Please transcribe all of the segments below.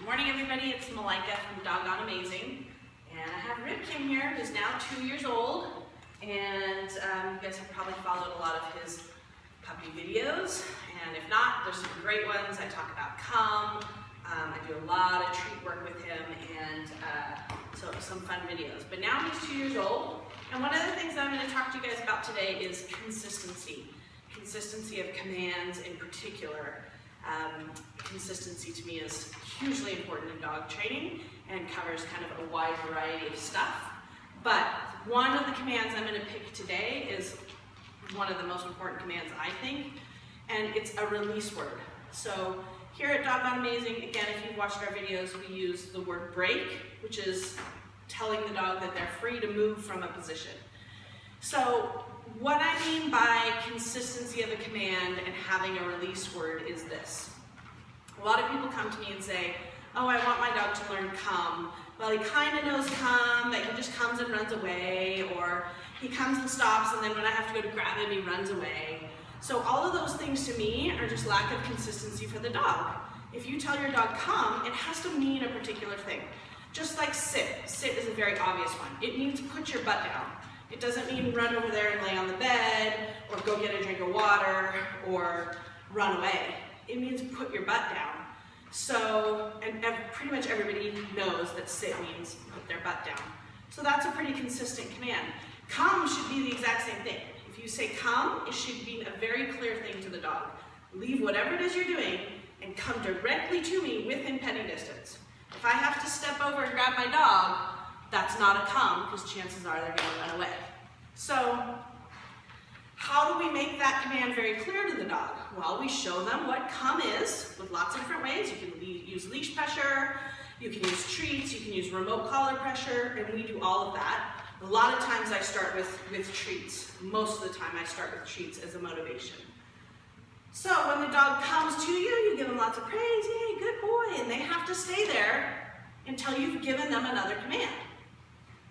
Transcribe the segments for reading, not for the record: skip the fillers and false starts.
Good morning, everybody. It's Malika from Gone Amazing, and I have Ripkin here, who's now 2 years old, and you guys have probably followed a lot of his puppy videos, and if not, there's some great ones. I talk about Come, I do a lot of treat work with him, and so some fun videos. But now he's 2 years old, and one of the things that I'm going to talk to you guys about today is consistency. Consistency of commands in particular. Consistency to me is hugely important in dog training and covers kind of a wide variety of stuff. But one of the commands I'm going to pick today is one of the most important commands, I think, and it's a release word. So here at Gone Amazing, again, if you've watched our videos, we use the word break, which is telling the dog that they're free to move from a position. So what I mean by consistency of a command and having a release word is this. A lot of people come to me and say, oh, I want my dog to learn come. Well, he kind of knows come, but he just comes and runs away, or he comes and stops, and then when I have to go to grab him, he runs away. So all of those things to me are just lack of consistency for the dog. If you tell your dog come, it has to mean a particular thing. Just like sit. Sit is a very obvious one. It means put your butt down. It doesn't mean run over there and lay on the bed, or go get a drink of water, or run away. It means put your butt down. So, and pretty much everybody knows that sit means put their butt down. So that's a pretty consistent command. Come should be the exact same thing. If you say come, it should mean a very clear thing to the dog. Leave whatever it is you're doing and come directly to me within petting distance. If I have to step over and grab my dog, that's not a come, because chances are they're going to run away. So, how do we make that command very clear to the dog? Well, we show them what come is with lots of different ways. You can use leash pressure, you can use treats, you can use remote collar pressure, and we do all of that. A lot of times I start with treats. Most of the time I start with treats as a motivation. So when the dog comes to you, you give them lots of praise, yay, good boy, and they have to stay there until you've given them another command.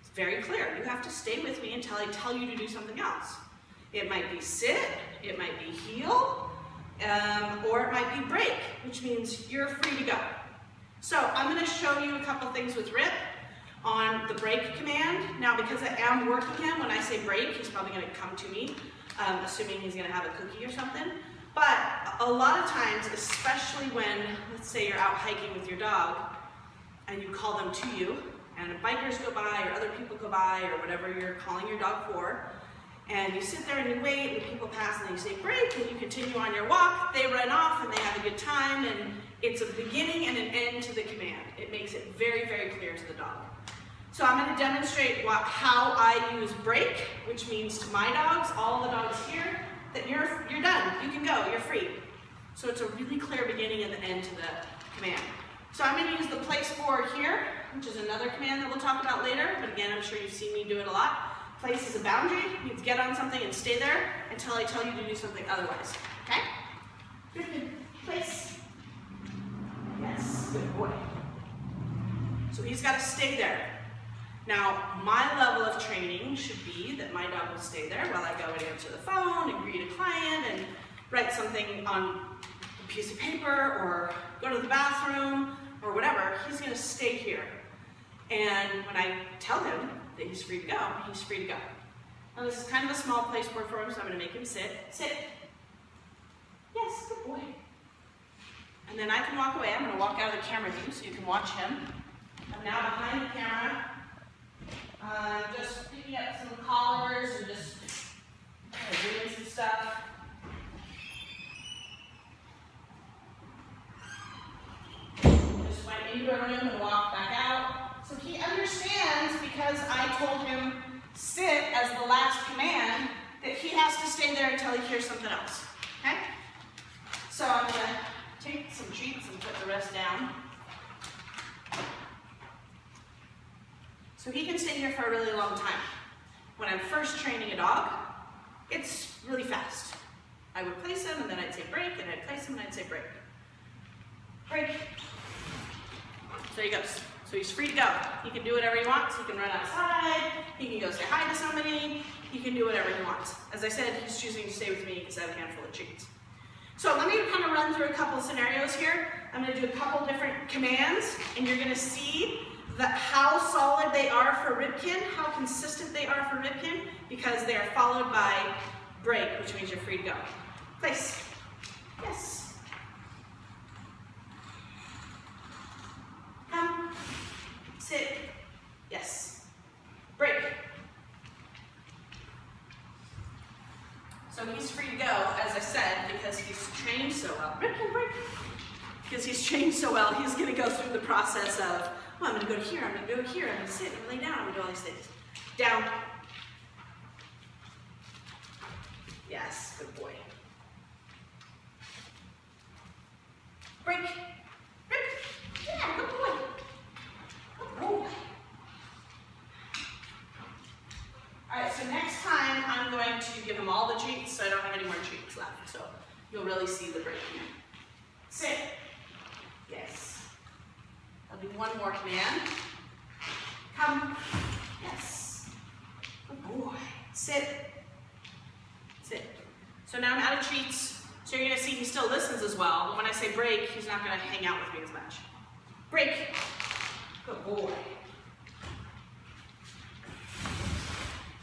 It's very clear. You have to stay with me until I tell you to do something else. It might be sit, it might be heel, or it might be break, which means you're free to go. So I'm going to show you a couple things with Rip on the break command. Now, because I am working him, when I say break, he's probably going to come to me, assuming he's going to have a cookie or something. But a lot of times, especially when, let's say you're out hiking with your dog, and you call them to you, and bikers go by, or other people go by, or whatever you're calling your dog for, and you sit there and you wait, and people pass, and then you say break, and you continue on your walk, they run off, and they have a good time, and it's a beginning and an end to the command. It makes it very, very clear to the dog. So I'm going to demonstrate how I use break, which means to my dogs, all the dogs here, that you're done, you can go, you're free. So it's a really clear beginning and the end to the command. So I'm going to use the place board here, which is another command that we'll talk about later, but again, I'm sure you've seen me do it a lot. Place is a boundary. You need to get on something and stay there until I tell you to do something otherwise. Okay? Good. Place. Yes. Good boy. So he's got to stay there. Now, my level of training should be that my dog will stay there while I go and answer the phone and greet a client and write something on a piece of paper or go to the bathroom or whatever. He's going to stay here. And when I tell him that he's free to go, he's free to go. Now this is kind of a small place board for him, so I'm going to make him sit. Sit. Yes, good boy. And then I can walk away. I'm going to walk out of the camera view so you can watch him. I'm now behind the camera, just picking up some collars and just kind of doing some stuff. Just went into a room and walked back out. So he understands, because I told him sit as the last command, that he has to stay there until he hears something else. Okay? So I'm going to take some treats and put the rest down. So he can stay here for a really long time. When I'm first training a dog, it's really fast. I would place him, and then I'd say break, and I'd place him, and I'd say break. Break. So he goes. So he's free to go. He can do whatever he wants. He can run outside. He can go say hi to somebody. He can do whatever he wants. As I said, he's choosing to stay with me because I have a handful of treats. So let me kind of run through a couple scenarios here. I'm going to do a couple different commands, and you're going to see how solid they are for Ripken, how consistent they are for Ripken, because they are followed by break, which means you're free to go. Place. Yes. Come. Sit. Yes. Break. So he's free to go, as I said, because he's trained so well. Ripken, break. Because he's trained so well, he's going to go through the process of, well, I'm going to go to here, I'm going to go here, I'm going to sit, I'm going to lay down, I'm going to do all these things. Down. Yes, good boy. Break. Break. Yeah, good boy. Good boy. All right, so next time I'm going to give him all the treats, so I don't have any more treats left. So you'll really see the break here. Sit. Yes. I'll do one more command. Come. Yes. Good boy. Sit. Sit. So now I'm out of treats. So you're going to see he still listens as well. But when I say break, he's not going to hang out with me as much. Break. Good boy.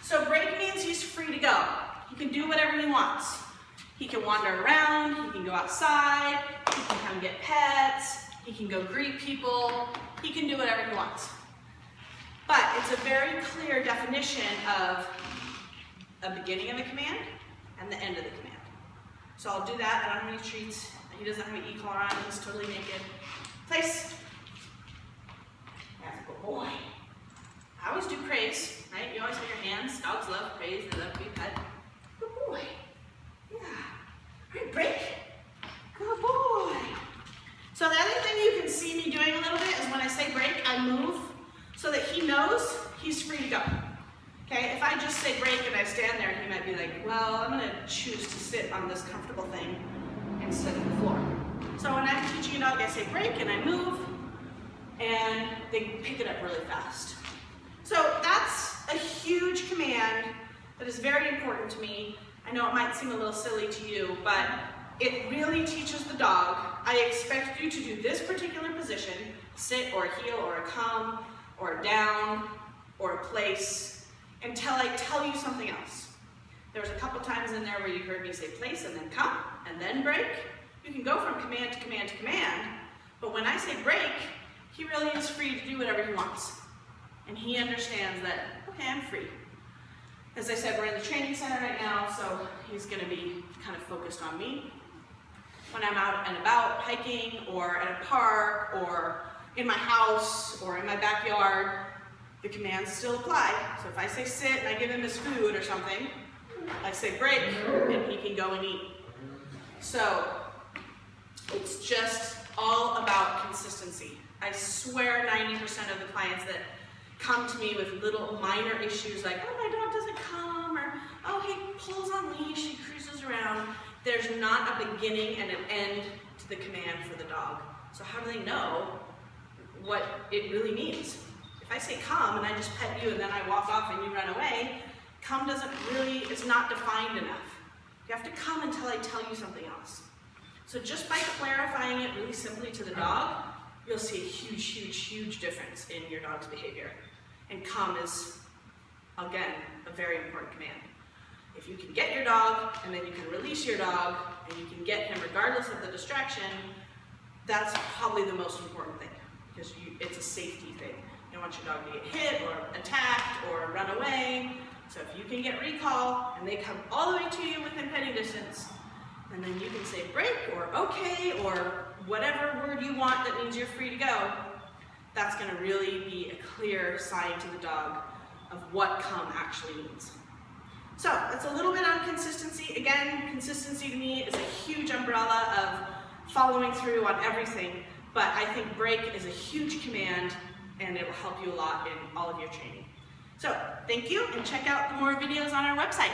So break means he's free to go. He can do whatever he wants. He can wander around, he can go outside, he can come get pets, he can go greet people, he can do whatever he wants. But it's a very clear definition of a beginning of a command and the end of the command. So I'll do that. I don't have any treats. He doesn't have an e-collar on, he's totally naked. Place. That's a good boy. I always do praise, right? You always have your hands. Dogs love praise, they love to be pet. Good boy. Yeah. All right, break. Good boy. So the other thing you can see me doing a little bit is when I say break, I move so that he knows he's free to go. Okay, if I just say break and I stand there, he might be like, well, I'm going to choose to sit on this comfortable thing instead of the floor. So when I'm teaching a dog, I say break and I move, and they pick it up really fast. So that's a huge command that is very important to me. I know it might seem a little silly to you, but it really teaches the dog, I expect you to do this particular position, sit or a heel or a come or a down or a place, until I tell you something else. There was a couple times in there where you heard me say place and then come and then break. You can go from command to command to command, but when I say break, he really is free to do whatever he wants. And he understands that, okay, I'm free. As I said, we're in the training center right now, so he's going to be kind of focused on me. When I'm out and about hiking or at a park or in my house or in my backyard, the commands still apply. So if I say sit and I give him his food or something, I say break and he can go and eat. So it's just all about consistency. I swear 90% of the clients that come to me with little minor issues like, oh, my dog doesn't come, or oh, he pulls on leash, he cruises around. There's not a beginning and an end to the command for the dog. So how do they know what it really means? If I say come and I just pet you and then I walk off and you run away, come it's not defined enough. You have to come until I tell you something else. So just by clarifying it really simply to the dog, you'll see a huge, huge, huge difference in your dog's behavior. And come is, again, a very important command. If you can get your dog, and then you can release your dog, and you can get him regardless of the distraction, that's probably the most important thing, because it's a safety thing. You don't want your dog to get hit, or attacked, or run away. So if you can get recall, and they come all the way to you within petting distance, and then you can say break, or okay, or whatever word you want that means you're free to go, that's going to really be a clear sign to the dog of what come actually means. So that's a little bit on consistency. Again, consistency to me is a huge umbrella of following through on everything, but I think break is a huge command and it will help you a lot in all of your training. So thank you, and check out more videos on our website.